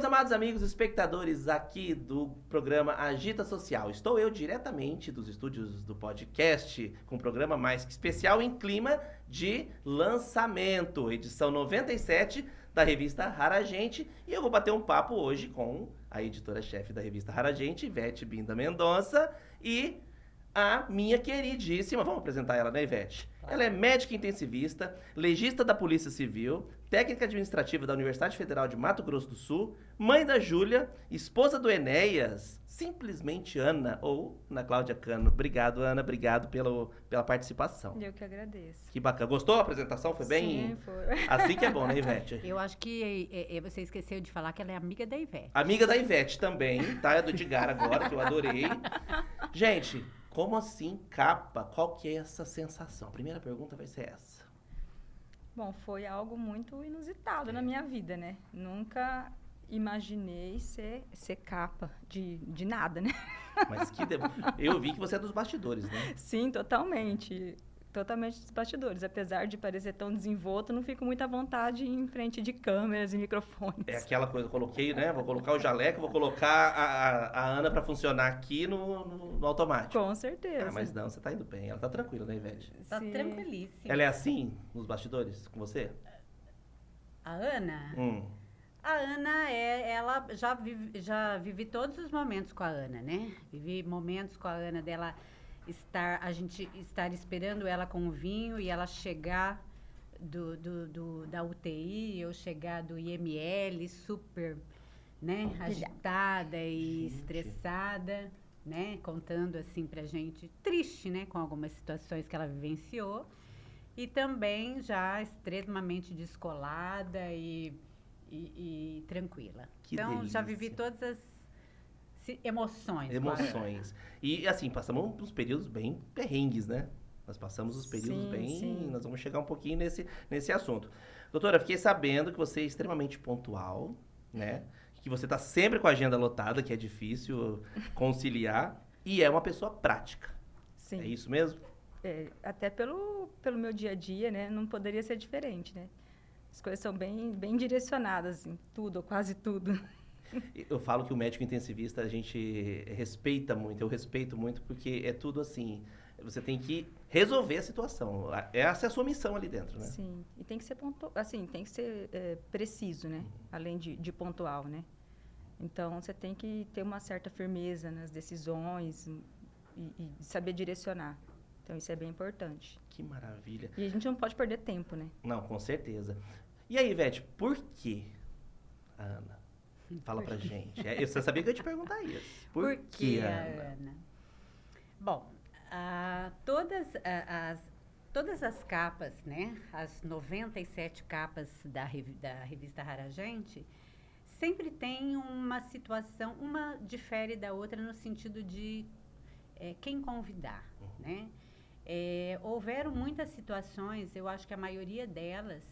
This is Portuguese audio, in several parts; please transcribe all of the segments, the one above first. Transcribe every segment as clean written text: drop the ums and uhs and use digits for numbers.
amados amigos espectadores aqui do programa Agita Social, estou eu diretamente dos estúdios do podcast com um programa mais que especial em clima de lançamento, edição 97 da revista Rara Gente, e eu vou bater um papo hoje com a editora-chefe da revista Rara Gente, Ivete Binda Mendonça, e a minha queridíssima, vamos apresentar ela, né, Ivete? Ela é médica intensivista, legista da Polícia Civil, técnica administrativa da Universidade Federal de Mato Grosso do Sul, mãe da Júlia, esposa do Enéas, simplesmente Ana, ou Ana Cláudia Cano. Obrigado, Ana, obrigado pela participação. Eu que agradeço. Que bacana. Gostou da apresentação? Foi bem? Sim, foi. Assim que é bom, né, Ivete? Eu acho que você esqueceu de falar que ela é amiga da Ivete. Amiga da Ivete também, tá? É do Edgar agora, que eu adorei. Gente, como assim capa? Qual que é essa sensação? A primeira pergunta vai ser essa. Bom, foi algo muito inusitado na minha vida, né? Nunca imaginei ser capa de nada, né? Mas eu vi que você é dos bastidores, né? Sim, totalmente. Totalmente dos bastidores. Apesar de parecer tão desenvolto, não fico muito à vontade em frente de câmeras e microfones. É aquela coisa, eu coloquei, né? Vou colocar o jaleco, vou colocar a Ana pra funcionar aqui no automático. Com certeza. Ah, mas não, você tá indo bem. Ela tá tranquila, né, Ivete? Tá Sim. tranquilíssima. Ela é assim nos bastidores com você? A Ana? Hum. A Ana, ela já vivi todos os momentos com a Ana, né? Vivi momentos com a Ana dela a gente estar esperando ela com o vinho e ela chegar da UTI, eu chegar do IML, super, né, agitada e estressada, né, contando assim pra gente, triste, né, com algumas situações que ela vivenciou, e também já extremamente descolada e tranquila. Que então, delícia. já vivi todas as emoções. Emoções. E assim, passamos uns períodos bem perrengues, né? Nós passamos os períodos Sim. Nós vamos chegar um pouquinho nesse assunto. Doutora, fiquei sabendo que você é extremamente pontual, né? Que você tá sempre com a agenda lotada, que é difícil conciliar. E é uma pessoa prática. Sim. É isso mesmo? Até pelo meu dia a dia, né? Não poderia ser diferente, né? As coisas são bem direcionadas em tudo, ou quase tudo. Eu falo que o médico intensivista a gente respeita muito, eu respeito muito, porque é tudo assim, você tem que resolver a situação. Essa é a sua missão ali dentro, né? Sim, e tem que ser tem que ser preciso, né? Além de pontual, né? Então, você tem que ter uma certa firmeza nas decisões e saber direcionar. Então, isso é bem importante. Que maravilha. E a gente não pode perder tempo, né? Não, com certeza. E aí, Ivete, por que a Ana? Fala pra gente. Você sabia que eu ia te perguntar isso. Por que a Ana? Bom, todas as capas, né? As 97 capas da revista Rara Gente, sempre tem uma situação, uma difere da outra no sentido de quem convidar, né? Houveram muitas situações, eu acho que a maioria delas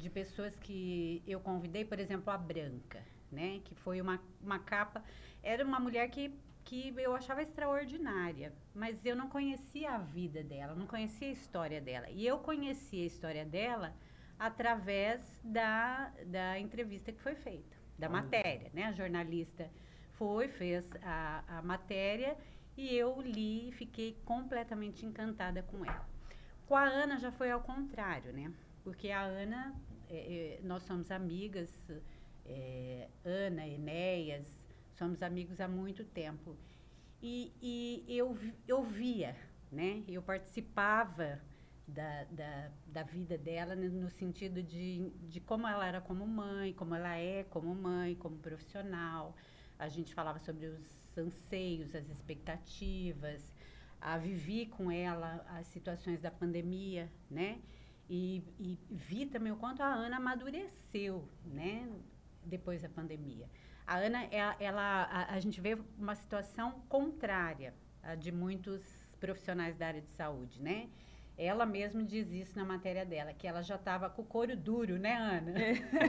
de pessoas que eu convidei, por exemplo, a Branca, né? Que foi uma capa, era uma mulher que eu achava extraordinária, mas eu não conhecia a vida dela, não conhecia a história dela. E eu conheci a história dela através da entrevista que foi feita, da matéria, né? A jornalista fez a matéria e eu li e fiquei completamente encantada com ela. Com a Ana já foi ao contrário, né? Porque a Ana, nós somos amigas, Ana, Enéas, somos amigos há muito tempo. E eu via, né? Eu participava da vida dela no sentido de como ela era como mãe, como ela é como mãe, como profissional. A gente falava sobre os anseios, as expectativas. Vivi com ela as situações da pandemia, né? E vi também o quanto a Ana amadureceu, né? Depois da pandemia. A Ana, a gente vê uma situação contrária a de muitos profissionais da área de saúde, né? Ela mesma diz isso na matéria dela, que ela já estava com o couro duro, né, Ana?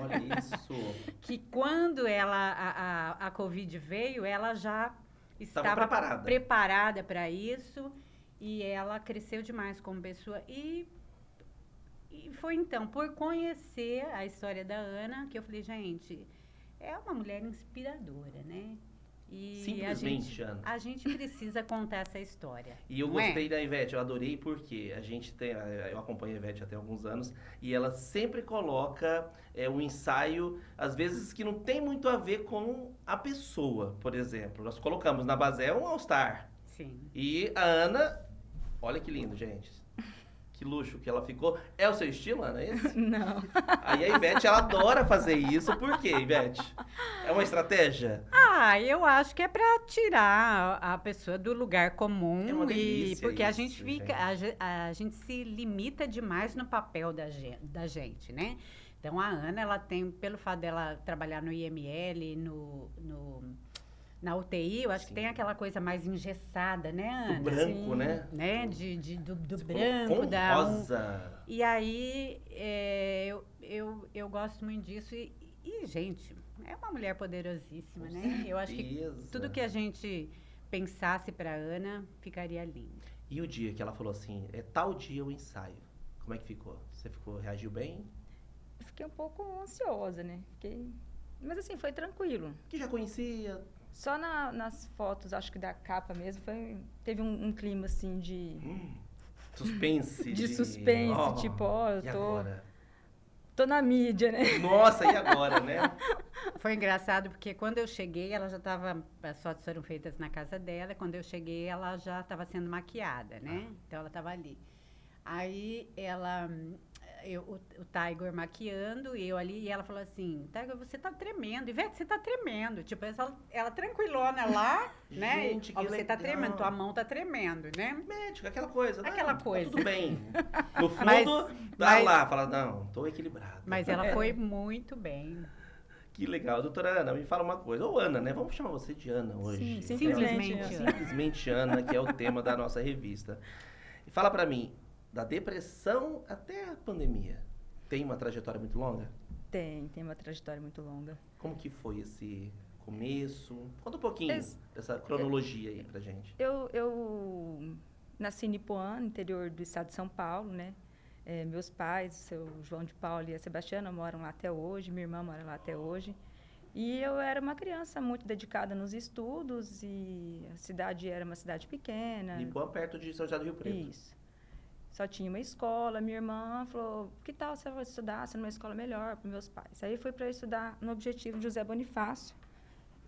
Olha isso! Que quando a Covid veio, ela já estava preparada para isso e ela cresceu demais como pessoa. E foi então, por conhecer a história da Ana, que eu falei, gente, é uma mulher inspiradora, né? E Simplesmente, Ana. a gente precisa contar essa história. E eu não é? gostei da Ivete, eu adorei porque a gente tem, eu acompanho a Ivete até alguns anos, e ela sempre coloca um ensaio, às vezes, que não tem muito a ver com a pessoa, por exemplo. Nós colocamos na Basel um All-Star. Sim. E a Ana, olha que lindo, gente. Que luxo que ela ficou. É o seu estilo, Ana, esse? Não. Aí a Ivete, ela adora fazer isso. Por quê, Ivete? É uma estratégia? Eu acho que é para tirar a pessoa do lugar comum É uma delícia porque a isso, gente fica, a gente se limita demais no papel da gente, né? Então a Ana, ela tem, pelo fato dela trabalhar no IML, na UTI, eu acho que Sim. tem aquela coisa mais engessada, né, Ana? Do branco, Sim. né? Né? Do Você branco, colocou da rosa. E aí, eu gosto muito disso. E, gente, é uma mulher poderosíssima, né? Eu acho que Certeza. tudo que a gente pensasse para Ana ficaria lindo. E o dia que ela falou assim, é tal dia o ensaio. Como é que ficou? Você reagiu bem? Eu fiquei um pouco ansiosa, né? Mas assim, foi tranquilo. Que já conhecia. Só nas fotos, acho que da capa mesmo, teve um clima assim de Suspense. De suspense, Ó, tipo, ó, eu e agora? tô na mídia, né? Nossa, e agora, né? Foi engraçado porque quando eu cheguei, ela já estava, as fotos foram feitas na casa dela, quando eu cheguei ela já estava sendo maquiada, né? Então ela estava ali. Aí o Tiger maquiando, e eu ali, e ela falou assim, Tiger, você tá tremendo, Ivete, você tá tremendo. Tipo, ela tranquilona lá, né? Gente, Ó, que você tá legal. tremendo, tua mão tá tremendo, né? Médico, aquela coisa. Aquela não, coisa. Tá tudo bem. No fundo, Mas- lá, fala, não, tô equilibrado. Mas ela foi muito bem. Que legal. Doutora Ana, me fala uma coisa. Ou Ana, né? Vamos chamar você de Ana hoje. Sim, Simplesmente Ana. Simplesmente Ana, que é o tema da nossa revista. E fala pra mim, da depressão até a pandemia, tem uma trajetória muito longa? Tem uma trajetória muito longa. Como que foi esse começo? Conta um pouquinho Esse- dessa cronologia aí pra gente. Eu nasci em Ipuã, no interior do estado de São Paulo, né? Meus pais, o seu João de Paula e a Sebastiana, moram lá até hoje, minha irmã mora lá até hoje. E eu era uma criança muito dedicada nos estudos e a cidade era uma cidade pequena. Limpou perto de São José do Rio Preto. Isso. Só tinha uma escola. Minha irmã falou, que tal você vai estudar numa escola melhor para meus pais? Aí fui para estudar no Objetivo José Bonifácio.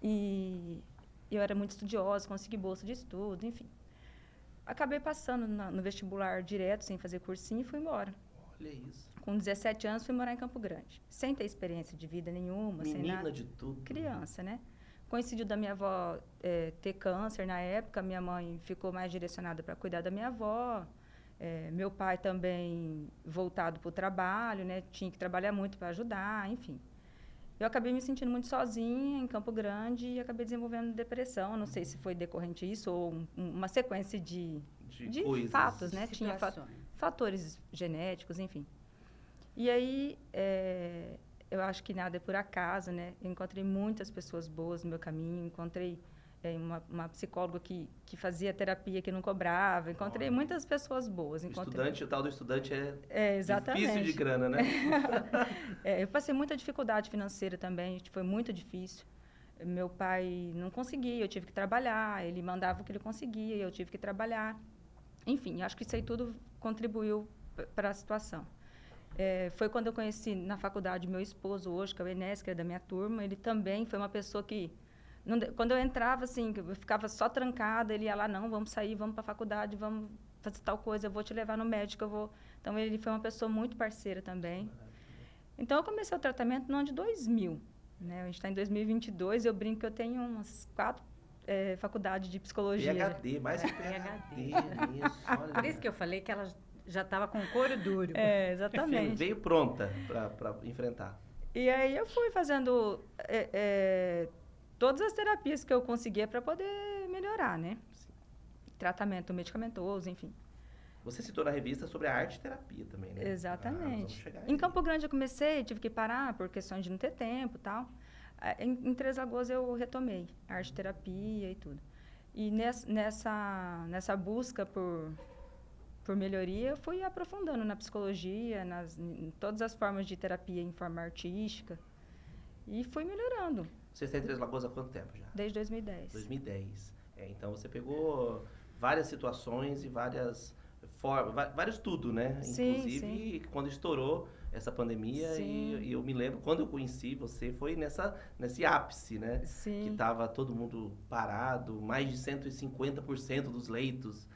E eu era muito estudiosa, consegui bolsa de estudo, enfim. Acabei passando no vestibular direto, sem fazer cursinho, e fui embora. Olha isso. Com 17 anos, fui morar em Campo Grande. Sem ter experiência de vida nenhuma, sem Menina nada. de tudo. Criança, né? Coincidiu da minha avó ter câncer na época, minha mãe ficou mais direcionada para cuidar da minha avó. Meu pai também voltado para o trabalho, né? Tinha que trabalhar muito para ajudar, enfim. Eu acabei me sentindo muito sozinha em Campo Grande e acabei desenvolvendo depressão. Não sei se foi decorrente disso ou uma sequência de coisas. fatos, né? Tinha Situações. fatores genéticos, enfim. E aí, eu acho que nada é por acaso, né? Eu encontrei muitas pessoas boas no meu caminho, encontrei uma psicóloga que fazia terapia que não cobrava, encontrei Olha. muitas pessoas boas. O tal do estudante Exatamente. difícil de grana, né? Eu passei muita dificuldade financeira também, foi muito difícil. Meu pai não conseguia, eu tive que trabalhar, ele mandava o que ele conseguia, eu tive que trabalhar. Enfim, acho que isso aí tudo contribuiu para a situação. Foi quando eu conheci na faculdade meu esposo hoje, que é o Enes, que é da minha turma. Ele também foi uma pessoa que, quando eu entrava, assim, eu ficava só trancada, ele ia lá, não, vamos sair, vamos para a faculdade, vamos fazer tal coisa, eu vou te levar no médico, eu vou... Então, ele foi uma pessoa muito parceira também. Então, eu comecei o tratamento no ano de 2000. Né? A gente está em 2022, eu brinco que eu tenho umas 4 faculdades de psicologia. PhD, mais que PhD nisso. Olha. Por isso que eu falei que ela já estava com o couro duro. Exatamente. Veio pronta para enfrentar. E aí eu fui fazendo todas as terapias que eu conseguia para poder melhorar, né? Sim. Tratamento medicamentoso, enfim. Você citou na revista sobre a arte terapia também, né? Exatamente. Vamos chegar Em aí. Campo Grande eu comecei, tive que parar por questões de não ter tempo e tal. Em Três Lagoas eu retomei a arte terapia e tudo. E nessa busca por melhoria, eu fui aprofundando na psicologia, em todas as formas de terapia em forma artística. E fui melhorando Você está em Três Lagoas há quanto tempo já? desde 2010. 2010. Então você pegou várias situações e várias formas, vários tudo, né? Sim, Inclusive quando estourou essa pandemia Sim. e eu me lembro, quando eu conheci você, foi nesse ápice, né? Que Sim, tava todo mundo parado, mais de 150% dos leitos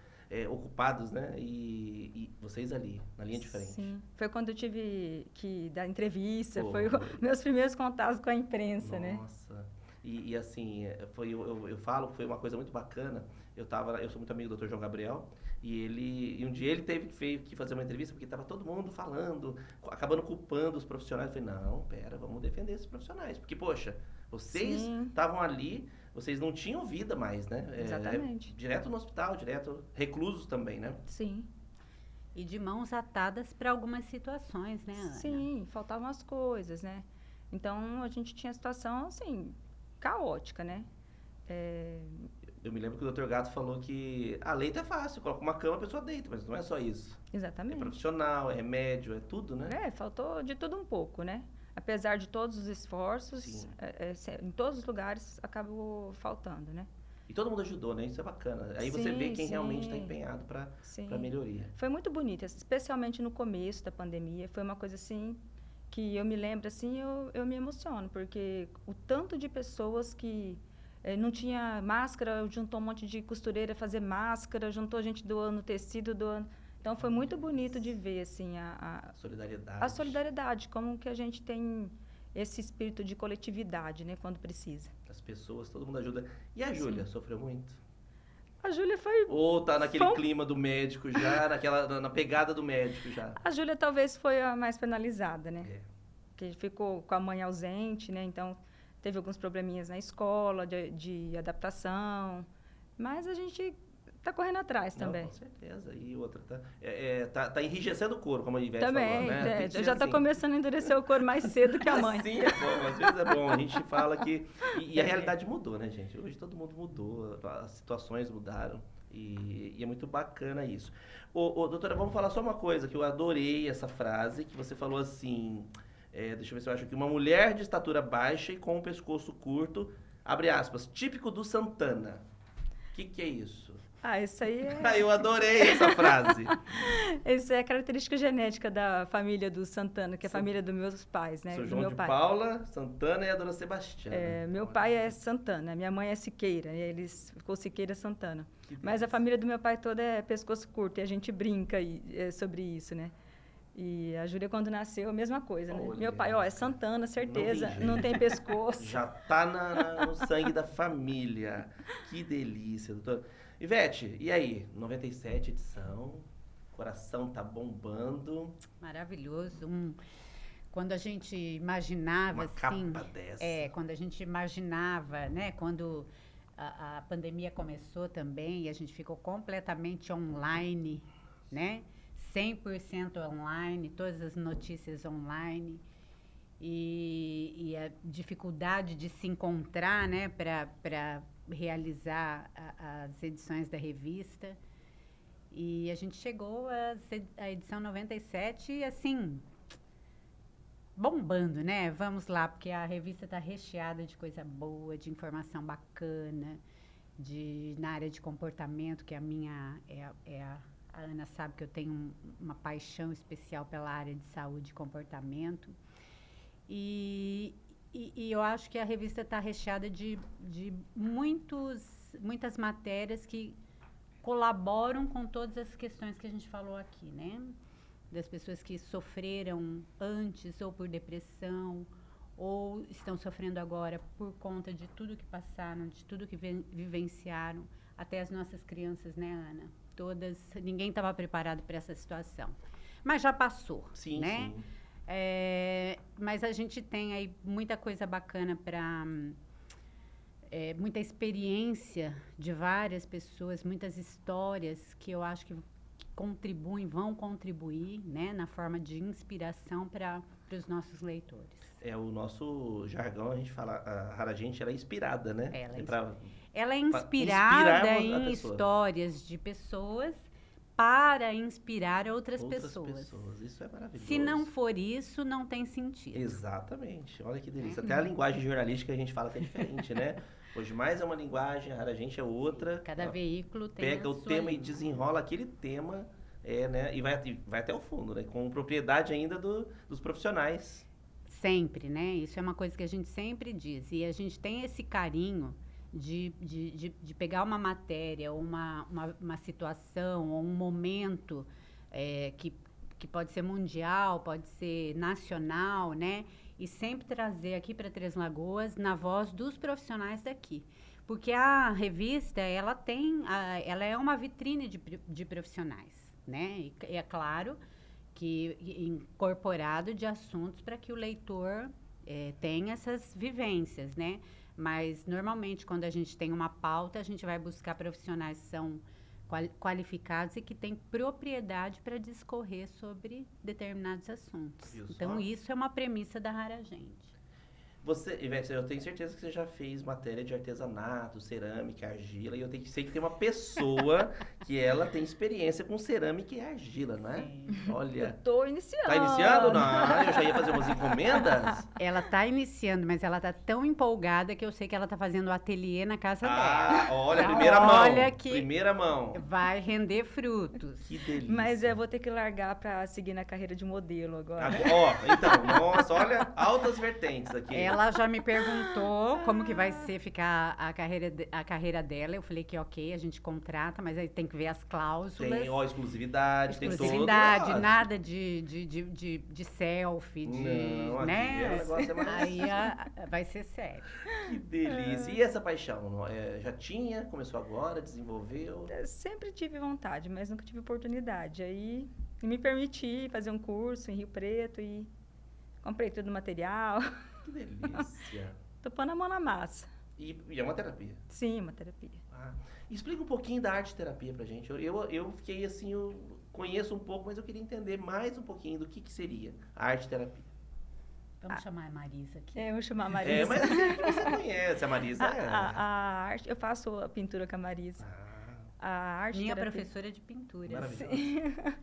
ocupados, né? E vocês ali, na linha de frente. sim. Foi quando eu tive que dar entrevista, Pô, foi meus primeiros contatos com a imprensa, né? Nossa. E assim, eu falo que foi uma coisa muito bacana. Eu sou muito amigo do Dr. João Gabriel, e um dia ele teve que fazer uma entrevista porque estava todo mundo falando, acabando culpando os profissionais. Eu falei, não, pera, vamos defender esses profissionais. Porque, poxa, vocês Sim. estavam ali, vocês não tinham vida mais, né? Exatamente. Direto no hospital, direto, reclusos também, né? Sim. E de mãos atadas para algumas situações, né, Ana? Sim, faltavam as coisas, né? Então, a gente tinha situação, assim, caótica, né? Eu me lembro que o Dr. Gato falou que a leito é fácil, coloca uma cama, a pessoa deita, mas não é só isso. É Exatamente. profissional, é remédio, é tudo, né? Faltou de tudo um pouco, né? Apesar de todos os esforços, Sim. em todos os lugares acabou faltando, né? E todo mundo ajudou, né? Isso é bacana. Aí você vê Sim, quem realmente está sim. empenhado para Sim. melhoria. Foi muito bonito, especialmente no começo da pandemia. Foi uma coisa assim que eu me lembro assim, eu me emociono, porque o tanto de pessoas que não tinha máscara, juntou um monte de costureira fazer máscara, juntou gente doando tecido, doando. Então foi muito bonito de ver assim Solidariedade. a solidariedade, como que a gente tem esse espírito de coletividade, né, quando precisa. As pessoas, todo mundo ajuda. E a Júlia, sofreu muito? A Júlia foi Ou tá naquele Foi um- clima do médico já, na pegada do médico já? A Júlia talvez foi a mais penalizada, né? É. Que ficou com a mãe ausente, né? Então, teve alguns probleminhas na escola, de adaptação. Mas a gente tá correndo atrás Não, também. com certeza. E outra, tá enrijecendo o couro, como a Ivete Também, falou, né? Tem que ser já tá assim. começando a endurecer o couro mais cedo que a mãe. Sim, é bom, às vezes é bom. A gente fala que... E a realidade mudou, né, gente? Hoje todo mundo mudou, as situações mudaram. E é muito bacana isso. Doutora, vamos falar só uma coisa, que eu adorei essa frase, que você falou assim... deixa eu ver se eu acho aqui. Uma mulher de estatura baixa e com um pescoço curto, abre aspas, típico do Santana. O que é isso? Isso aí Eu adorei essa frase. isso é característica genética da família do Santana, que é a família dos meus pais, né? Sou Do João meu de pai. Paula, Santana e a dona Sebastiana. Meu pai é Santana, minha mãe é Siqueira, e eles ficou Siqueira Santana. Que Mas a delícia. família do meu pai toda é pescoço curto, e a gente brinca sobre isso, né? E a Júlia, quando nasceu, a mesma coisa, né? Olha, Meu pai, é Santana, certeza, tem não jeito. tem pescoço. Já tá no sangue da família. Que delícia, doutor. Ivete, e aí? 97 edição, coração tá bombando. Maravilhoso. Quando a gente imaginava, Uma assim... capa dessa. Quando a gente imaginava, né? Quando a pandemia começou também, e a gente ficou completamente online, né? 100% online, todas as notícias online. E a dificuldade de se encontrar, né? Para realizar as edições da revista. E a gente chegou à edição 97, assim, bombando, né? Vamos lá, porque a revista está recheada de coisa boa, de informação bacana, na área de comportamento, que a minha a Ana sabe que eu tenho uma paixão especial pela área de saúde e comportamento. E eu acho que a revista está recheada de muitas matérias que colaboram com todas as questões que a gente falou aqui, né? Das pessoas que sofreram antes ou por depressão, ou estão sofrendo agora por conta de tudo que passaram, de tudo que vivenciaram, até as nossas crianças, né, Ana? Ninguém estava preparado para essa situação. Mas já passou, Sim, né? sim. Mas a gente tem aí muita coisa bacana para... muita experiência de várias pessoas, muitas histórias que eu acho que vão contribuir, né, na forma de inspiração para os nossos leitores. O nosso jargão, a gente fala, a Rara Gente, ela é inspirada, né? Ela é inspirada inspirar a em pessoa. histórias de pessoas para inspirar outras Outras pessoas. Isso é maravilhoso. Se não for isso, não tem sentido. Exatamente. Olha que delícia. Até a linguagem jornalística a gente fala que é diferente, né? Hoje mais é uma linguagem, a gente é outra. Cada veículo tem Pega a o sua tema e língua. desenrola aquele tema, né? E vai até o fundo, né? Com propriedade ainda dos profissionais. Sempre, né? Isso é uma coisa que a gente sempre diz. E a gente tem esse carinho de pegar uma matéria, ou uma situação, ou um momento que pode ser mundial, pode ser nacional, né? E sempre trazer aqui para Três Lagoas na voz dos profissionais daqui. Porque a revista, ela é uma vitrine de profissionais, né? E é claro que incorporado de assuntos para que o leitor tenha essas vivências, né? Mas, normalmente, quando a gente tem uma pauta, a gente vai buscar profissionais que são qualificados e que têm propriedade para discorrer sobre determinados assuntos. Viu só? Então, isso é uma premissa da Rara Gente. Você, Ivete, eu tenho certeza que você já fez matéria de artesanato, cerâmica, argila, e eu sei que tem uma pessoa que ela tem experiência com cerâmica e argila, não é? Sim. Olha. Tô iniciando. Tá iniciando? Não, eu já ia fazer umas encomendas. Ela está iniciando, mas ela está tão empolgada que eu sei que ela está fazendo o ateliê na casa dela. Olha, Então, primeira mão. olha que- Primeira mão. Vai render frutos. Que delícia. Mas eu vou ter que largar para seguir na carreira de modelo agora. Então, nossa, olha, altas vertentes aqui. Ela já me perguntou como que vai ser ficar a carreira dela. Eu falei que ok, a gente contrata, mas aí tem que ver as cláusulas. Tem, exclusividade, tem Exclusividade, todo. nada de selfie, Não, aqui né? o negócio é mais... Aí vai ser sério. Que delícia. E essa paixão? Já tinha? Começou agora? Desenvolveu? Eu sempre tive vontade, mas nunca tive oportunidade. Aí me permiti fazer um curso em Rio Preto e comprei todo o material. Que delícia. Tô pondo a mão na massa. E é uma terapia. Sim, uma terapia. Explica um pouquinho da arte terapia pra gente. Eu fiquei assim, eu conheço um pouco, mas eu queria entender mais um pouquinho do que seria a arte terapia. Vamos chamar a Marisa aqui. Eu vou chamar a Marisa. Mas eu sei que você conhece a Marisa. A arte, eu faço a pintura com a Marisa. A arte Minha terapia. professora de pintura. Maravilhoso.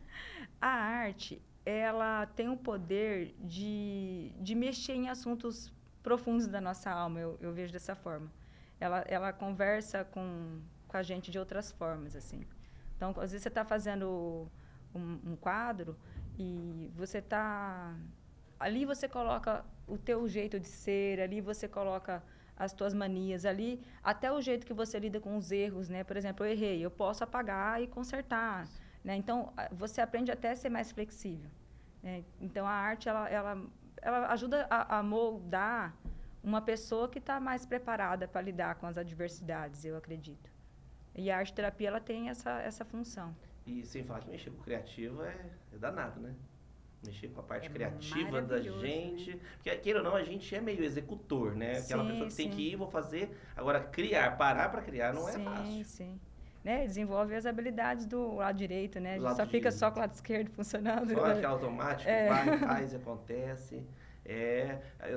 A arte, ela tem o poder de mexer em assuntos profundos da nossa alma, eu vejo dessa forma. Ela conversa com a gente de outras formas, assim. Então, às vezes você está fazendo um quadro e você está... Ali você coloca o teu jeito de ser, ali você coloca as tuas manias, ali até o jeito que você lida com os erros, né? Por exemplo, eu errei, eu posso apagar e consertar, né? Então, você aprende até a ser mais flexível, né? Então, a arte, ela ajuda a moldar uma pessoa que está mais preparada para lidar com as adversidades, eu acredito. E a arte-terapia, ela tem essa função. E sem falar que mexer com o criativo é danado, né? Mexer com a parte É criativa da maravilhoso, gente. né? Porque, queira ou não, a gente é meio executor, né? Aquela Sim, pessoa que tem sim. que ir, vou fazer. Agora, parar pra criar não é fácil. Sim. Né? Desenvolve as habilidades do lado direito, né? A Do gente lado só fica direito. só com o lado esquerdo funcionando. Só aquele automático, vai, faz e acontece.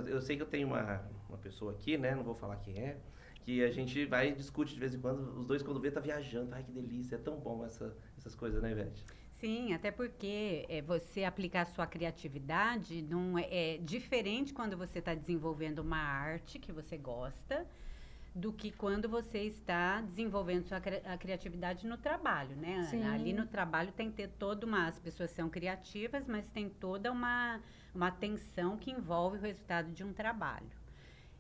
Eu sei que eu tenho uma pessoa aqui, né? Não vou falar quem é. Que a gente vai e discute de vez em quando. Os dois, quando vê, tá viajando. Ai, que delícia. É tão bom essas coisas, né, Ivete? Sim, até porque você aplicar a sua criatividade não é diferente quando você está desenvolvendo uma arte que você gosta do que quando você está desenvolvendo a criatividade no trabalho, né? Sim. Ali no trabalho tem que ter as pessoas são criativas, mas tem toda uma atenção que envolve o resultado de um trabalho.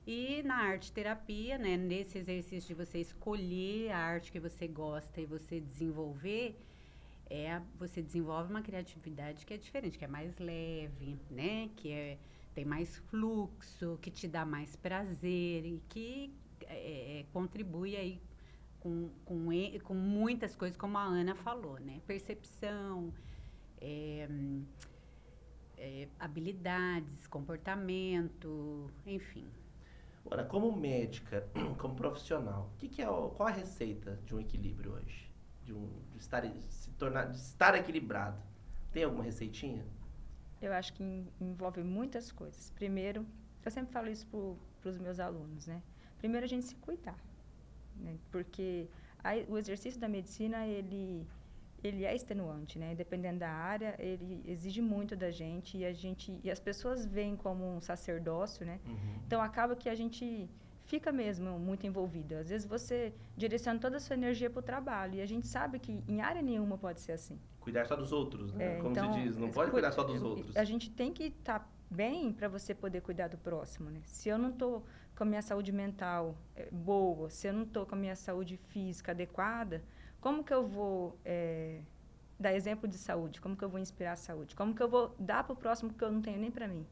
E na arte-terapia, né, nesse exercício de você escolher a arte que você gosta e você desenvolver, você desenvolve uma criatividade que é diferente, que é mais leve, né? Que tem mais fluxo, que te dá mais prazer e que contribui aí com muitas coisas, como a Ana falou, né? Percepção, habilidades, comportamento, enfim. Agora, como médica, como profissional, qual a receita de um equilíbrio hoje? De estar equilibrado. Tem alguma receitinha? Eu acho que envolve muitas coisas. Primeiro, eu sempre falo isso para os meus alunos, né? Primeiro, a gente se cuidar, né? Porque o exercício da medicina, ele ele é extenuante, né? Dependendo da área, ele exige muito da gente e as pessoas veem como um sacerdócio, né? Então acaba que a gente fica mesmo muito envolvido. Às vezes você direciona toda a sua energia para o trabalho e a gente sabe que em área nenhuma pode ser assim. Cuidar só dos outros, né? Como Então, se diz, não pode cuidar só dos outros. A gente tem que estar bem para você poder cuidar do próximo, né? Se eu não estou com a minha saúde mental boa, se eu não estou com a minha saúde física adequada, como que eu vou dar exemplo de saúde? Como que eu vou inspirar a saúde? Como que eu vou dar para o próximo que eu não tenho nem para mim?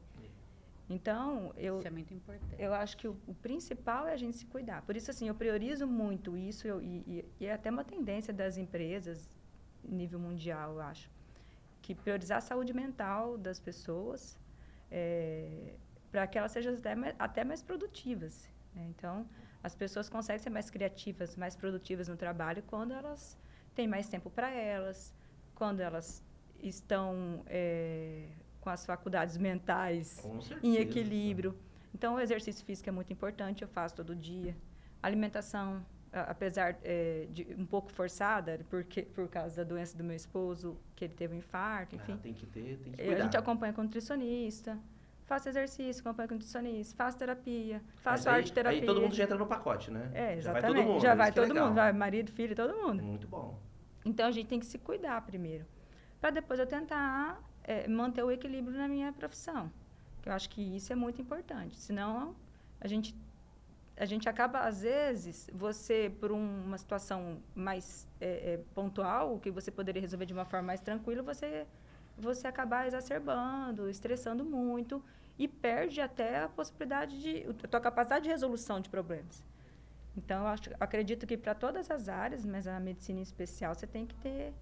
Então, Isso é muito importante. eu acho que o principal é a gente se cuidar. Por isso, assim, eu priorizo muito isso e é até uma tendência das empresas nível mundial, eu acho, que priorizar a saúde mental das pessoas para que elas sejam até mais produtivas, né? Então, as pessoas conseguem ser mais criativas, mais produtivas no trabalho quando elas têm mais tempo para elas, quando elas estão com as faculdades mentais em equilíbrio. Então, o exercício físico é muito importante, eu faço todo dia. Alimentação, apesar de um pouco forçada, por causa da doença do meu esposo, que ele teve um infarto, enfim. Tem que cuidar. A gente acompanha com nutricionista, faço exercício, acompanho com nutricionista, faço terapia, faço arte terapia. Aí todo mundo já entra no pacote, né? Exatamente. Já vai todo mundo, vai marido, filho, todo mundo. Muito bom. Então, a gente tem que se cuidar primeiro, para depois eu tentar manter o equilíbrio na minha profissão. Que eu acho que isso é muito importante. Senão, a gente acaba, às vezes, você, por uma situação mais pontual, que você poderia resolver de uma forma mais tranquila, você acabar exacerbando, estressando muito e perde até a possibilidade a tua capacidade de resolução de problemas. Então, acredito que para todas as áreas, mas a medicina em especial, você tem que ter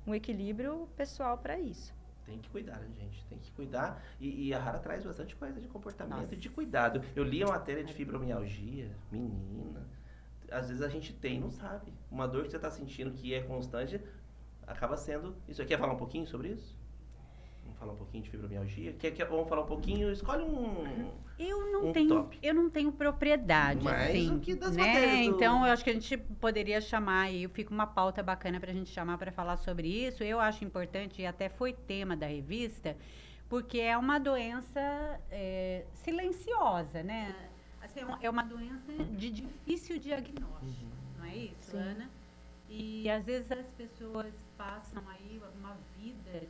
um equilíbrio pessoal para isso. Tem que cuidar, gente. Tem que cuidar. E a Hara traz bastante coisa de comportamento e de cuidado. Eu li a matéria de fibromialgia, menina. Às vezes a gente tem e não sabe. Uma dor que você está sentindo que é constante, acaba sendo... Isso aqui, quer falar um pouquinho sobre isso? Vamos falar um pouquinho de fibromialgia? Vamos falar um pouquinho? Escolhe Eu não tenho propriedade, mas assim, o que das né? matérias do... Então, eu acho que a gente poderia chamar aí, fica uma pauta bacana para a gente chamar para falar sobre isso. Eu acho importante, e até foi tema da revista, porque é uma doença silenciosa, né? Assim, é uma doença de difícil diagnóstico, não é isso, Sim. Ana? E às vezes as pessoas passam aí uma vida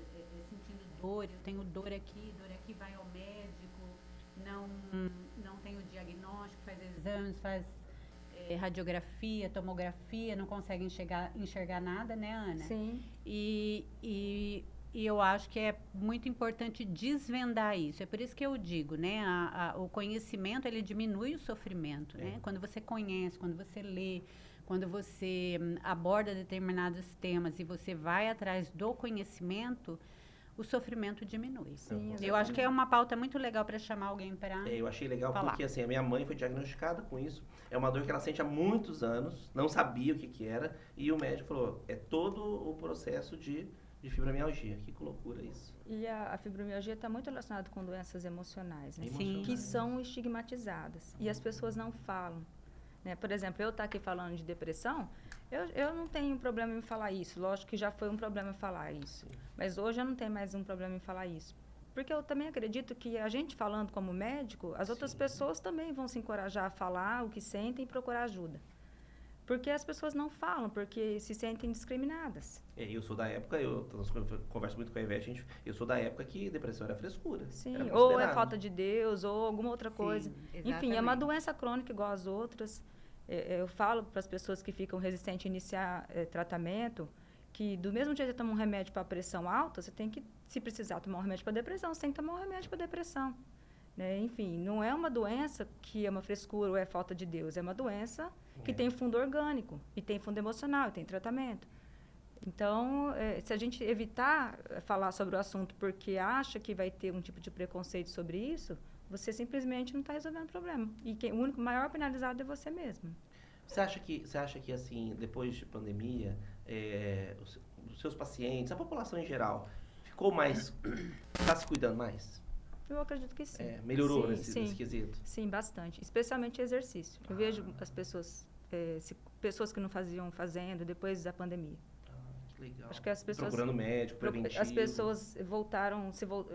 sentindo dor, eu tenho dor aqui, vai ao médico, não tem o diagnóstico, faz exames, faz radiografia, tomografia, não consegue enxergar nada, né, Ana? Sim. E eu acho que é muito importante desvendar isso. É por isso que eu digo, né, o conhecimento, ele diminui o sofrimento, né? Quando você conhece, quando você lê, quando você aborda determinados temas e você vai atrás do conhecimento, o sofrimento diminui. Sim, eu acho que é uma pauta muito legal para chamar alguém para eu achei legal falar. Porque assim, a minha mãe foi diagnosticada com isso. É uma dor que ela sente há muitos anos, não sabia o que era, e o médico falou, é todo o processo de fibromialgia. Que loucura isso. E a fibromialgia está muito relacionada com doenças emocionais, né? Sim. Que são estigmatizadas. E as pessoas não falam. Né? Por exemplo, eu estar aqui falando de depressão, eu não tenho problema em falar isso. Lógico que já foi um problema falar isso. Mas hoje eu não tenho mais um problema em falar isso. Porque eu também acredito que a gente falando como médico, as outras pessoas também vão se encorajar a falar o que sentem e procurar ajuda. Porque as pessoas não falam, porque se sentem discriminadas. Eu sou da época, eu converso muito com a Ivete, eu sou da época que depressão era frescura. Sim, era ou é falta de Deus, ou alguma outra coisa. Sim, Enfim, é uma doença crônica igual às outras. Eu falo para as pessoas que ficam resistentes a iniciar tratamento, que do mesmo jeito que você toma um remédio para pressão alta, você tem que, se precisar tomar um remédio para depressão, você tem que tomar um remédio para depressão. Né? Enfim, não é uma doença que é uma frescura ou é falta de Deus, é uma doença que tem fundo orgânico, e tem fundo emocional, e tem tratamento. Então, se a gente evitar falar sobre o assunto porque acha que vai ter um tipo de preconceito sobre isso, você simplesmente não está resolvendo o problema. E o único maior penalizado é você mesmo. Você acha que assim, depois de pandemia, os seus pacientes, a população em geral, está se cuidando mais? Eu acredito que sim. Melhorou nesse quesito? Sim, bastante. Especialmente exercício. Eu vejo as pessoas, pessoas que não faziam fazendo depois da pandemia. Que legal. Acho que as pessoas... Procurando médico, preventivo. As pessoas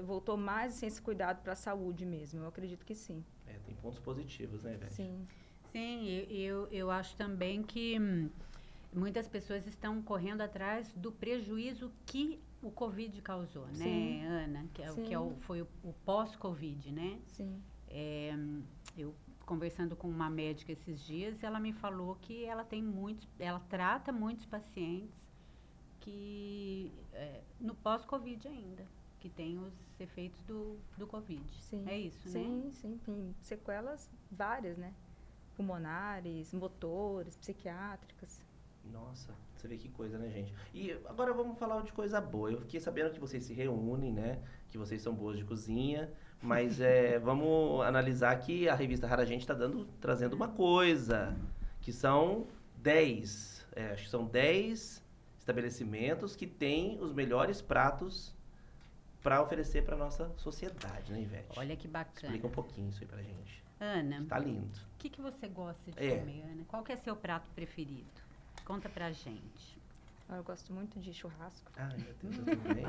voltou mais esse cuidado para a saúde mesmo. Eu acredito que sim. Tem pontos positivos, né, Ivete? Sim. Sim, eu acho também que muitas pessoas estão correndo atrás do prejuízo que o Covid causou, Sim. né, Ana? Foi o pós-Covid, né? Sim. Eu conversando com uma médica esses dias, ela me falou que ela trata muitos pacientes que no pós-Covid ainda, que tem os efeitos do Covid. Sim. É isso, né? Sim, sim. Tem sequelas várias, né? Pulmonares, motores, psiquiátricas. Nossa, você vê que coisa, né, gente? E agora vamos falar de coisa boa. Eu fiquei sabendo que vocês se reúnem, né? Que vocês são boas de cozinha. Mas vamos analisar que a revista Rara Gente está trazendo uma coisa. Que são 10. Acho que são 10 estabelecimentos que têm os melhores pratos para oferecer para nossa sociedade, né, Ivete? Olha que bacana. Explica um pouquinho isso aí pra gente. Ana, Tá lindo. o que você gosta de É. comer, Ana? Qual que é seu prato preferido? Conta pra gente. Eu gosto muito de churrasco. Ai, meu Deus, eu também.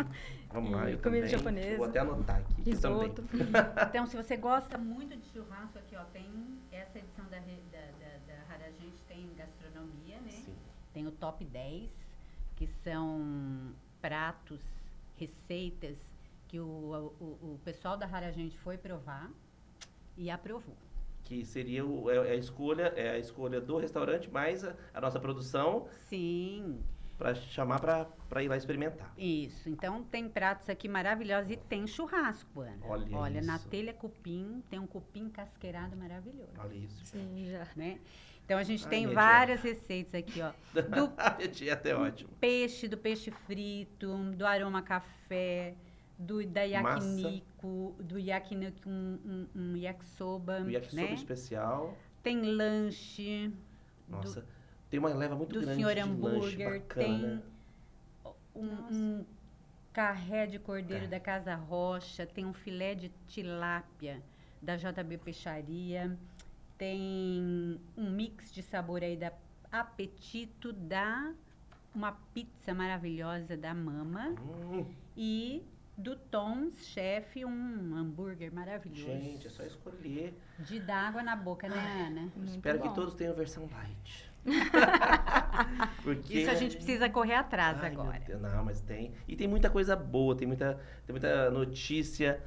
Vamos lá, E eu comida também. japonesa. Vou até anotar aqui. que eu também. Risoto. Então, se você gosta muito de churrasco, aqui, ó, tem essa edição da Rara Gente, tem gastronomia, né? Sim. Tem o top 10, que são pratos, receitas que o pessoal da Rara Gente foi provar e aprovou. Que seria a escolha do restaurante mais a nossa produção Sim, para chamar para ir lá experimentar. isso. Então, tem pratos aqui maravilhosos e tem churrasco, Ana. Olha na isso. telha cupim, tem um cupim casqueirado maravilhoso. Olha isso. Sim, já. Né? Então, a gente Ai, tem minha várias receitas aqui, ó. Do A dieta é ótimo. do peixe frito, do aroma café, da yakiniku, do yakiniku, um yakisoba, O yakisoba né? especial. Tem lanche, Nossa, tem uma leva muito do grande senhor de lanche hambúrguer, bacana. tem um carré de cordeiro da Casa Rocha, tem um filé de tilápia da JB Peixaria, tem um mix de sabor aí da Apetito, uma pizza maravilhosa da Mama e do Tom's Chef, um hambúrguer maravilhoso. Gente, é só escolher. De dar água na boca, né, Ana? Muito Espero que bom. todos tenham versão light. Porque Isso a gente precisa correr atrás Ai, meu agora. Deus, não, mas tem. E tem muita coisa boa, tem muita notícia.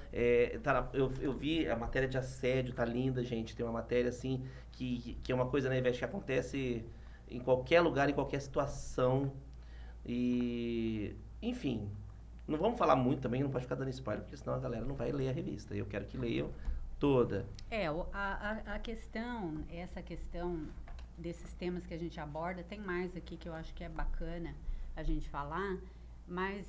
Eu vi a matéria de assédio, tá linda, gente. Tem uma matéria, assim, que é uma coisa, né, Ivete, que acontece em qualquer lugar, em qualquer situação. E, enfim, não vamos falar muito também, não pode ficar dando spoiler, porque senão a galera não vai ler a revista. Eu quero que leiam toda. Essa questão desses temas que a gente aborda, tem mais aqui que eu acho que é bacana a gente falar, mas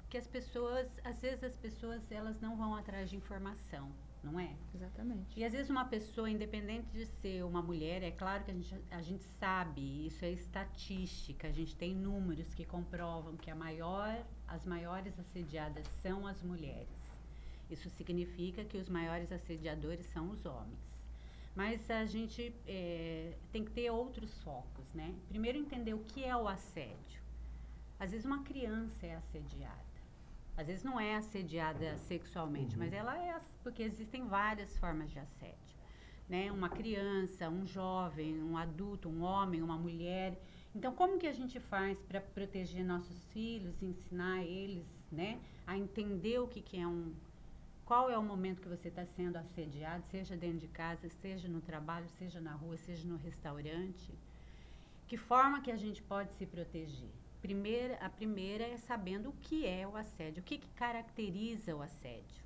que as pessoas, às vezes as pessoas, elas não vão atrás de informação, não é? Exatamente. E às vezes uma pessoa, independente de ser uma mulher, é claro que a gente sabe, isso é estatística, a gente tem números que comprovam que as maiores assediadas são as mulheres. Isso significa que os maiores assediadores são os homens. Mas a gente tem que ter outros focos, né? Primeiro, entender o que é o assédio. Às vezes uma criança é assediada. Às vezes não é assediada sexualmente, mas ela porque existem várias formas de assédio, né? Uma criança, um jovem, um adulto, um homem, uma mulher. Então, como que a gente faz para proteger nossos filhos, ensinar eles, né, a entender o que é qual é o momento que você está sendo assediado, seja dentro de casa, seja no trabalho, seja na rua, seja no restaurante? Que forma que a gente pode se proteger? A primeira é sabendo o que é o assédio, o que caracteriza o assédio,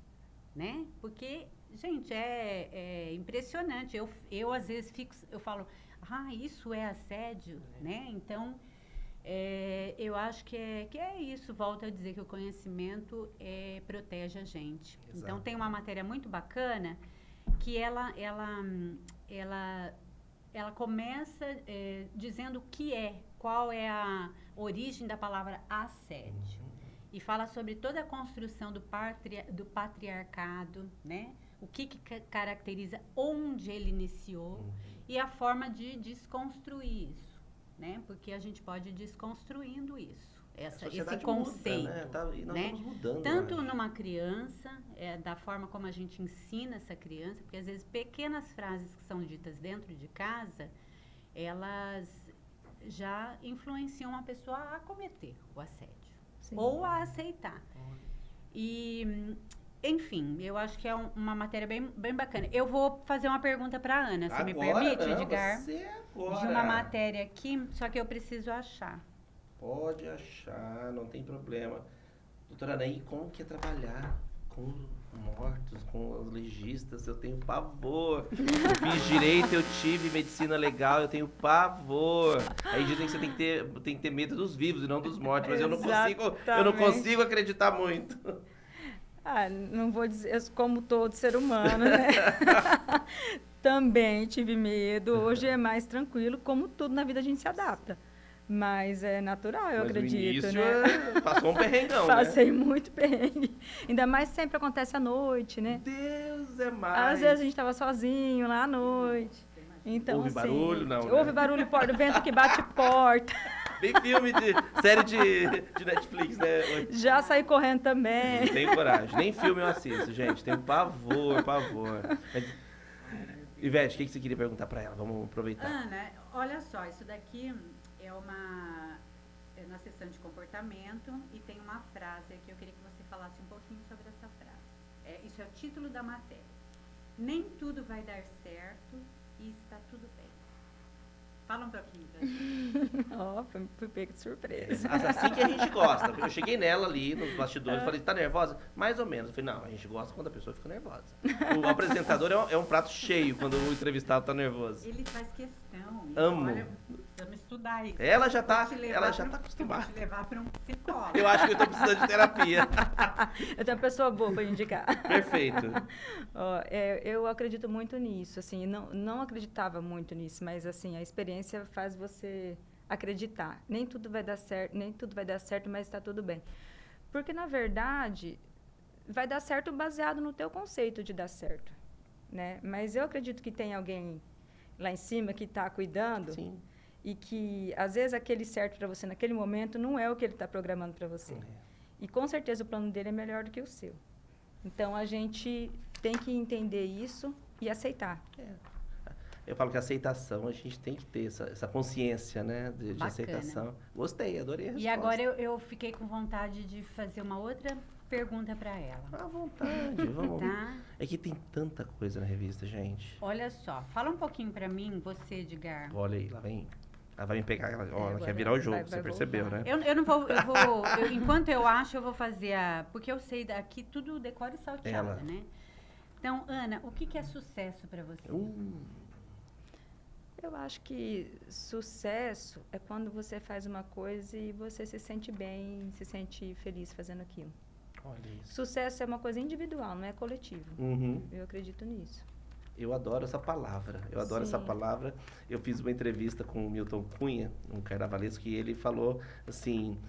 né? Porque, gente, é impressionante. Eu às vezes eu falo, isso é assédio, né? Então, eu acho que é isso. Volto a dizer que o conhecimento protege a gente. Exato. Então, tem uma matéria muito bacana que ela começa dizendo o que qual é a origem da palavra assédio. E fala sobre toda a construção do patriarcado, né? O que caracteriza, onde ele iniciou e a forma de desconstruir isso, né? Porque a gente pode ir desconstruindo isso. A Esse sociedade conceito. muda, né? E nós né? estamos mudando. Tanto eu acho. numa criança, da forma como a gente ensina essa criança, porque às vezes pequenas frases que são ditas dentro de casa, elas já influenciam uma pessoa a cometer o assédio. Sim. Ou a aceitar. E, enfim, eu acho que é uma matéria bem bacana. Eu vou fazer uma pergunta para a Ana, se me permite, não, Edgar? você agora. De uma matéria aqui, só que eu preciso achar. Pode achar, não tem problema. Doutora Ana, e como que é trabalhar com mortos, com os legistas? Eu tenho pavor. Eu fiz direito, eu tive medicina legal, eu tenho pavor. Aí dizem que você tem que ter medo dos vivos e não dos mortos, mas eu não consigo acreditar muito. Ah, não vou dizer como todo ser humano, né? Também tive medo. Hoje é mais tranquilo, como tudo na vida a gente se adapta. Mas é natural, eu acredito, no início, né? Passou um perrengão, Passei muito perrengue. Ainda mais sempre acontece à noite, né? Deus é mais. Às vezes a gente estava sozinho lá à noite. Então, Houve assim, barulho, não, né? Houve barulho, vento que bate porta. Bem filme série de Netflix, né? Já saí correndo também. Não tenho coragem. Nem filme eu assisto, gente. Tenho pavor. Ivete, o que você queria perguntar pra ela? Vamos aproveitar. Ana, olha só, isso daqui é na sessão de comportamento e tem uma frase aqui, eu queria que você falasse um pouquinho sobre essa frase. Isso é o título da matéria. Nem tudo vai dar certo e está tudo bem. Fala um pouquinho pra gente. Ó, fui pego de surpresa. Assim que a gente gosta. Eu cheguei nela ali nos bastidores e falei, tá nervosa? Mais ou menos. Eu falei, não, a gente gosta quando a pessoa fica nervosa. O apresentador é um prato cheio quando o entrevistado tá nervoso. Ele faz questão. Amo. Olha, precisamos estudar isso. Ela já tá Vou acostumada. te levar para um psicólogo. Eu acho que eu tô precisando de terapia. Eu tenho uma pessoa boa para indicar. Perfeito. Ó, eu acredito muito nisso, assim, não acreditava muito nisso, mas assim, a experiência faz você acreditar. Nem tudo vai dar certo, mas está tudo bem. Porque, na verdade, vai dar certo baseado no teu conceito de dar certo, né? Mas eu acredito que tem alguém lá em cima que está cuidando. Sim. E que, às vezes, aquele certo para você naquele momento não é o que ele está programando para você. E, com certeza, o plano dele é melhor do que o seu. Então, a gente tem que entender isso e aceitar. Eu falo que a aceitação, a gente tem que ter essa consciência, né, de aceitação. Gostei, adorei a resposta. E agora eu fiquei com vontade de fazer uma outra pergunta para ela. À vontade, vamos. Tá? É que tem tanta coisa na revista, gente. Olha só, fala um pouquinho para mim, você, Edgar. Olha aí, lá vem. Ela vai me pegar, ela Agora quer virar o jogo, vai você percebeu, voltar. né? Eu não vou, enquanto eu acho, eu vou fazer porque eu sei daqui tudo decora e salteada, né? Então, Ana, o que é sucesso para você? Eu acho que sucesso é quando você faz uma coisa e você se sente bem, se sente feliz fazendo aquilo. Olha isso. Sucesso é uma coisa individual, não é coletivo. Uhum. Eu acredito nisso. Eu adoro essa palavra. Sim. Eu fiz uma entrevista com o Milton Cunha, um carnavalesco, que ele falou assim,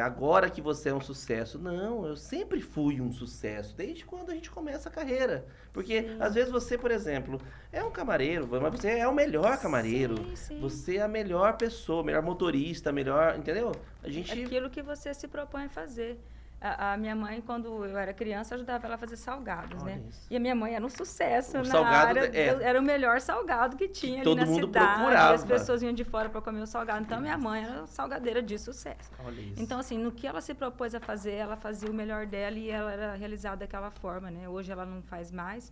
agora que você é um sucesso. Não, eu sempre fui um sucesso, desde quando a gente começa a carreira. Porque, Sim. às vezes, você, por exemplo, é um camareiro, mas você é o melhor camareiro. Sim, sim. Você é a melhor pessoa, melhor motorista, melhor... Entendeu? A gente... Aquilo que você se propõe a fazer. A minha mãe, quando eu era criança, ajudava ela a fazer salgados, Olha né? isso. E a minha mãe era um sucesso O na salgado área. Era o melhor salgado que tinha ali todo na mundo cidade. procurava. As pessoas iam de fora para comer o salgado. Então, minha mãe era uma salgadeira de sucesso. Olha isso. Então, assim, no que ela se propôs a fazer, ela fazia o melhor dela e ela era realizada daquela forma, né? Hoje ela não faz mais,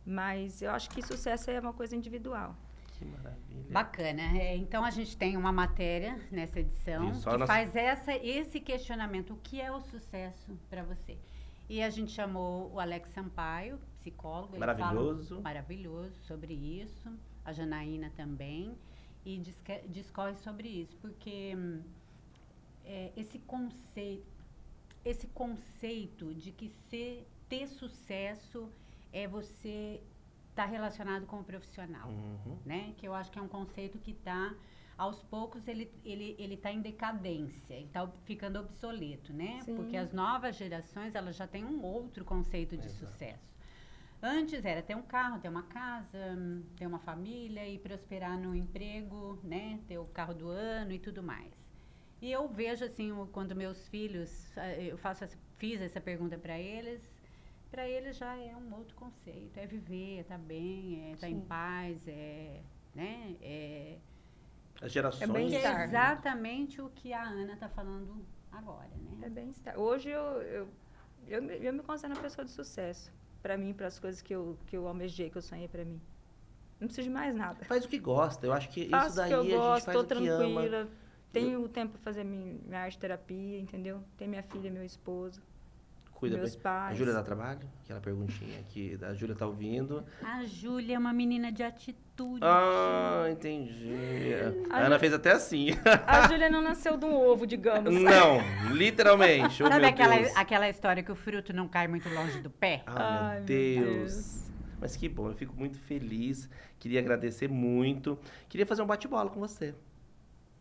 mas eu acho que sucesso é uma coisa individual. Que maravilha. Bacana. Então, a gente tem uma matéria nessa edição Isso, que faz esse questionamento. O que é o sucesso para você? E a gente chamou o Alex Sampaio, psicólogo. Maravilhoso. Ele fala maravilhoso sobre isso. A Janaína também. E discorre sobre isso. Porque esse conceito de que ter sucesso é você... está relacionado com o profissional, né? Que eu acho que é um conceito que está, aos poucos, ele está em decadência, está ficando obsoleto, né? Sim. Porque as novas gerações, elas já têm um outro conceito de sucesso. Antes era ter um carro, ter uma casa, ter uma família e prosperar no emprego, né? Ter o carro do ano e tudo mais. E eu vejo assim, quando meus filhos, fiz essa pergunta para eles já é um outro conceito, é viver, é estar bem, é estar em paz, né? As gerações. É bem-estar. É exatamente o que a Ana está falando agora, né? É bem-estar. Hoje eu me considero uma pessoa de sucesso. Para mim, para as coisas que eu almejei, que eu sonhei para mim. Não preciso de mais nada. Faz o que gosta. Eu acho que Faço isso daí o que eu a gosto, gente faz tô o que ama. tranquila. Tenho tempo para fazer minha arte terapia, entendeu? Tem minha filha, meu esposo, Cuida meus bem. pais. A Júlia dá trabalho? Aquela perguntinha que a Júlia tá ouvindo. A Júlia é uma menina de atitude. Ah, entendi. A Ana Ju- fez até assim. A Júlia não nasceu de um ovo, digamos. Não, literalmente. Oh, Sabe meu Deus. aquela história que o fruto não cai muito longe do pé? Ah, Ai, meu meu Deus. Deus. Mas que bom, eu fico muito feliz. Queria agradecer muito. Queria fazer um bate-bola com você.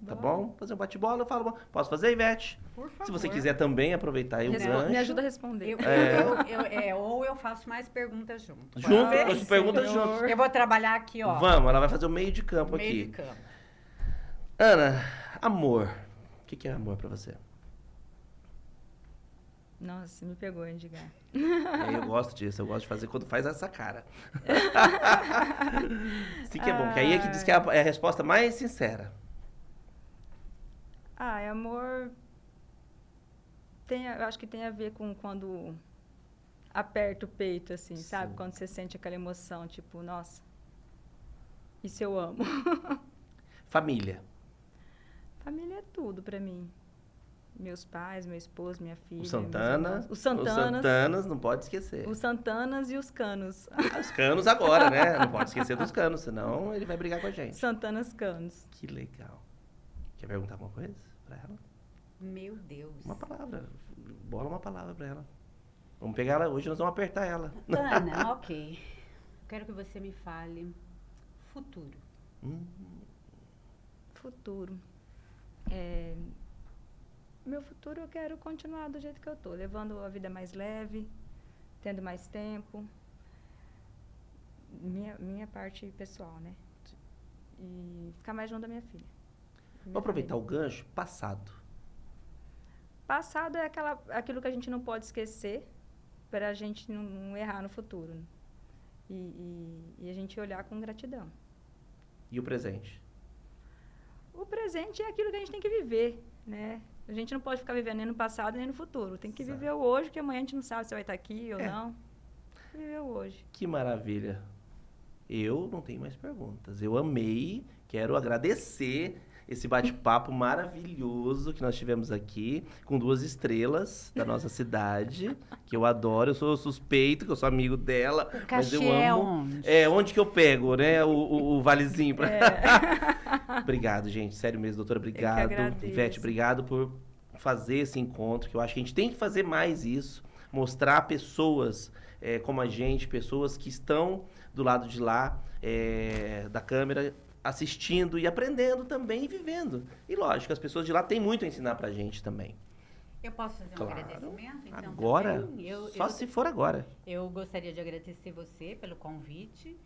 Tá bom? Fazer um bate-bola, eu falo, posso fazer, Ivete? Por favor. Se você quiser também aproveitar aí o gancho. Me ajuda a responder. Ou eu faço mais perguntas junto. Junto, Pode as ser? perguntas juntos. Eu vou trabalhar aqui, ó. Vamos, ela vai fazer o meio de campo meio aqui. de campo. Ana, amor. O que é amor pra você? Nossa, me pegou, Edgar. Eu gosto disso, eu gosto de fazer quando faz essa cara. Sim que é bom, porque aí é que diz que é a resposta mais sincera. É amor. Eu acho que tem a ver com quando aperta o peito, assim, sabe? Sim. Quando você sente aquela emoção, tipo, nossa, isso eu amo. Família. Família é tudo pra mim. Meus pais, meu esposo, minha filha. O meus Santana. irmãos. Os Os Santanas. Santanas, não pode esquecer. Os Santanas e os Canos. Os canos agora, né? Não pode esquecer dos canos, senão ele vai brigar com a gente. Santanas Canos. Que legal. Quer perguntar alguma coisa pra ela? Meu Deus. Uma palavra. Bola uma palavra pra ela. Vamos pegar ela hoje, nós vamos apertar ela. Ana, ok. Quero que você me fale futuro. Futuro. Meu futuro eu quero continuar do jeito que eu tô, levando a vida mais leve, tendo mais tempo. Minha parte pessoal, né? E ficar mais junto da minha filha. Vou aproveitar o gancho passado. Passado é aquilo que a gente não pode esquecer para a gente não errar no futuro. Né? E a gente olhar com gratidão. E o presente? O presente é aquilo que a gente tem que viver, né? A gente não pode ficar vivendo nem no passado nem no futuro. Tem que viver o hoje, que amanhã a gente não sabe se vai estar aqui ou não. Viver o hoje. Que maravilha. Eu não tenho mais perguntas. Eu amei, quero agradecer esse bate-papo maravilhoso que nós tivemos aqui, com 2 estrelas da nossa cidade, que eu adoro. Eu sou suspeito, que eu sou amigo dela, O mas eu cachê é amo. onde? Onde que eu pego, né? O valezinho pra... Obrigado, gente. Sério mesmo, doutora. Obrigado. agradeço. Ivete, obrigado por fazer esse encontro, que eu acho que a gente tem que fazer mais isso. Mostrar pessoas como a gente, pessoas que estão do lado de lá da câmera, assistindo e aprendendo também e vivendo. E lógico, as pessoas de lá têm muito a ensinar pra gente também. Eu posso fazer um Claro. agradecimento? Então, Agora? também? Só se for agora. Eu gostaria de agradecer você pelo convite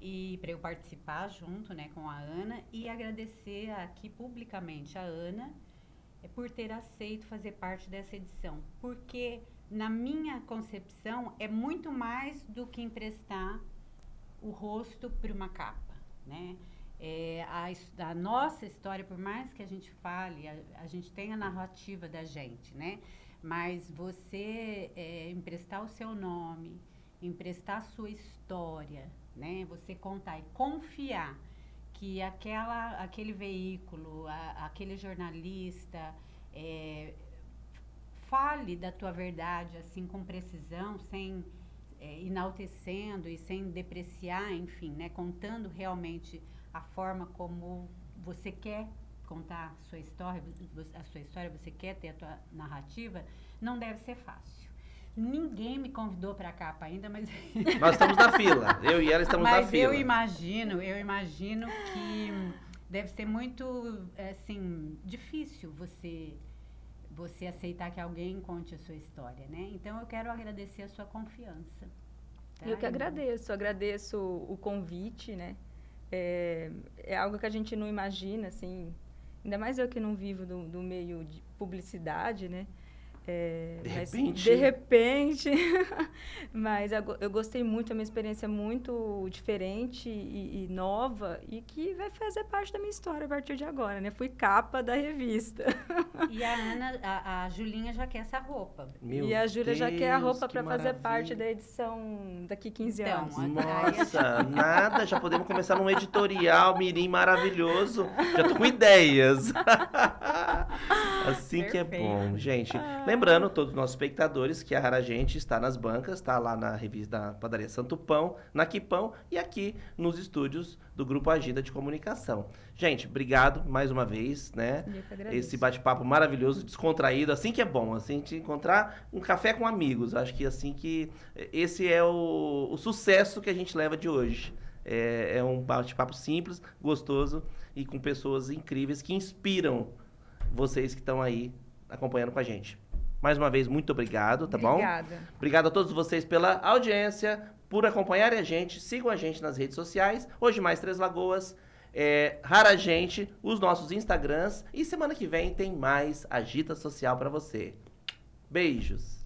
e para eu participar junto, né, com a Ana, e agradecer aqui publicamente a Ana por ter aceito fazer parte dessa edição, porque na minha concepção é muito mais do que emprestar o rosto para uma capa, né? A nossa história, por mais que a gente fale, a gente tem a narrativa da gente, né? Mas você emprestar o seu nome, emprestar a sua história, né? Você contar e confiar que aquele veículo, aquele jornalista fale da tua verdade assim com precisão, sem enaltecendo e sem depreciar, enfim, né? Contando realmente a forma como você quer contar a sua história, você quer ter a tua narrativa, não deve ser fácil. Ninguém me convidou para a capa ainda, mas... Nós estamos na fila. Eu e ela estamos na mas fila. eu imagino que deve ser muito, assim, difícil você aceitar que alguém conte a sua história, né? Então, eu quero agradecer a sua confiança. Eu que agradeço o convite, né? É algo que a gente não imagina, assim, ainda mais eu que não vivo do meio de publicidade, né? De repente, mas eu gostei muito, é uma experiência muito diferente e nova e que vai fazer parte da minha história a partir de agora, né? Fui capa da revista. E a Ana, a Julinha já quer essa roupa. E a Júlia já quer a roupa para fazer maravilha. parte da edição daqui 15 Então, anos. Nossa, nada, já podemos começar num editorial mirim maravilhoso. Já tô com ideias. Assim que é bom, gente. Lembrando, todos os nossos espectadores, que a Rara Gente está nas bancas, está lá na revista da Padaria Santo Pão, na Quipão e aqui nos estúdios do Grupo Agenda de Comunicação. Gente, obrigado mais uma vez, né? Eu que agradeço. Esse bate-papo maravilhoso, descontraído, assim que é bom, assim, de encontrar um café com amigos. Acho que assim que esse é o sucesso que a gente leva de hoje. É um bate-papo simples, gostoso e com pessoas incríveis que inspiram vocês que estão aí acompanhando com a gente. Mais uma vez, muito obrigado, tá bom? Obrigada. Obrigado a todos vocês pela audiência, por acompanharem a gente. Sigam a gente nas redes sociais. Hoje mais Três Lagoas, Rara Gente, os nossos Instagrams. E semana que vem tem mais Agita Social pra você. Beijos.